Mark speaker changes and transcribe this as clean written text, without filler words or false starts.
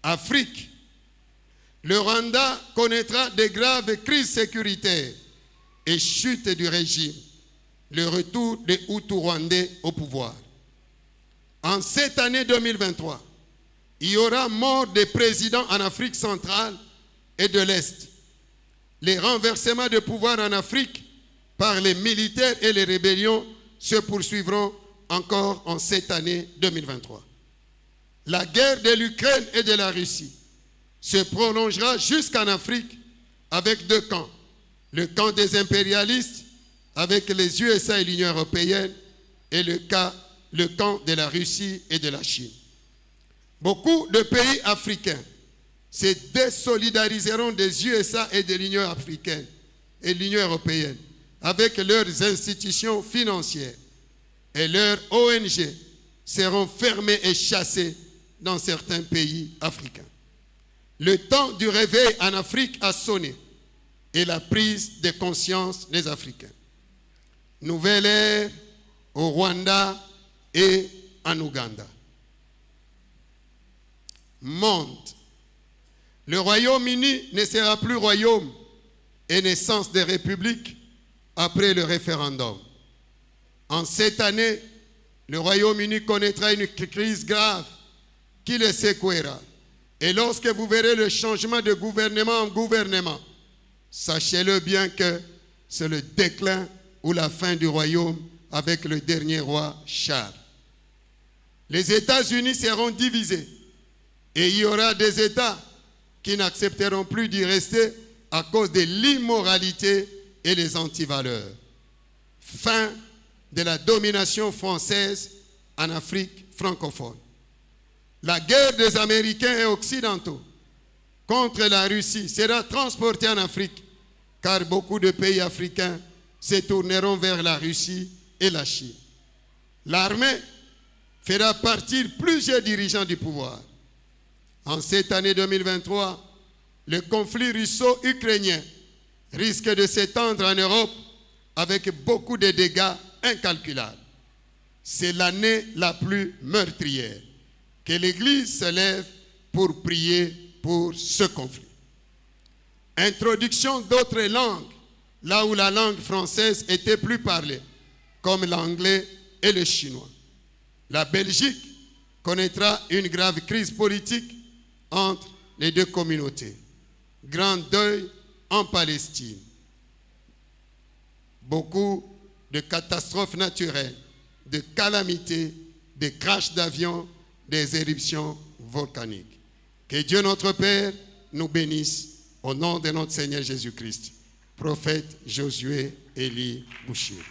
Speaker 1: Afrique. Le Rwanda connaîtra de graves crises sécuritaires et chute du régime. Le retour des Hutus rwandais au pouvoir. En cette année 2023, il y aura mort des présidents en Afrique centrale et de l'Est. Les renversements de pouvoir en Afrique par les militaires et les rébellions se poursuivront encore en cette année 2023. La guerre de l'Ukraine et de la Russie se prolongera jusqu'en Afrique avec deux camps. Le camp des impérialistes avec les USA et l'Union européenne et le camp de la Russie et de la Chine. Beaucoup de pays africains se désolidariseront des USA et de l'Union africaine et l'Union européenne avec leurs institutions financières et leurs ONG seront fermées et chassées dans certains pays africains. Le temps du réveil en Afrique a sonné et la prise de conscience des Africains. Nouvelle ère au Rwanda et en Ouganda. Monde. Le Royaume-Uni ne sera plus royaume et naissance de république après le référendum. En cette année, le Royaume-Uni connaîtra une crise grave qui le secouera. Et lorsque vous verrez le changement de gouvernement en gouvernement, sachez-le bien que c'est le déclin ou la fin du royaume avec le dernier roi Charles. Les États-Unis seront divisés et il y aura des États qui n'accepteront plus d'y rester à cause de l'immoralité et les antivaleurs. Fin de la domination française en Afrique francophone. La guerre des Américains et Occidentaux contre la Russie sera transportée en Afrique, car beaucoup de pays africains se tourneront vers la Russie et la Chine. L'armée fera partir plusieurs dirigeants du pouvoir. En cette année 2023, le conflit russo-ukrainien risque de s'étendre en Europe avec beaucoup de dégâts incalculables. C'est l'année la plus meurtrière. Que l'Église se lève pour prier pour ce conflit. Introduction d'autres langues, là où la langue française était plus parlée, comme l'anglais et le chinois. La Belgique connaîtra une grave crise politique entre les deux communautés. Grand deuil en Palestine. Beaucoup de catastrophes naturelles, de calamités, de crashs d'avions, des éruptions volcaniques. Que Dieu notre Père nous bénisse au nom de notre Seigneur Jésus-Christ. Prophète Josué Élie Bouchir.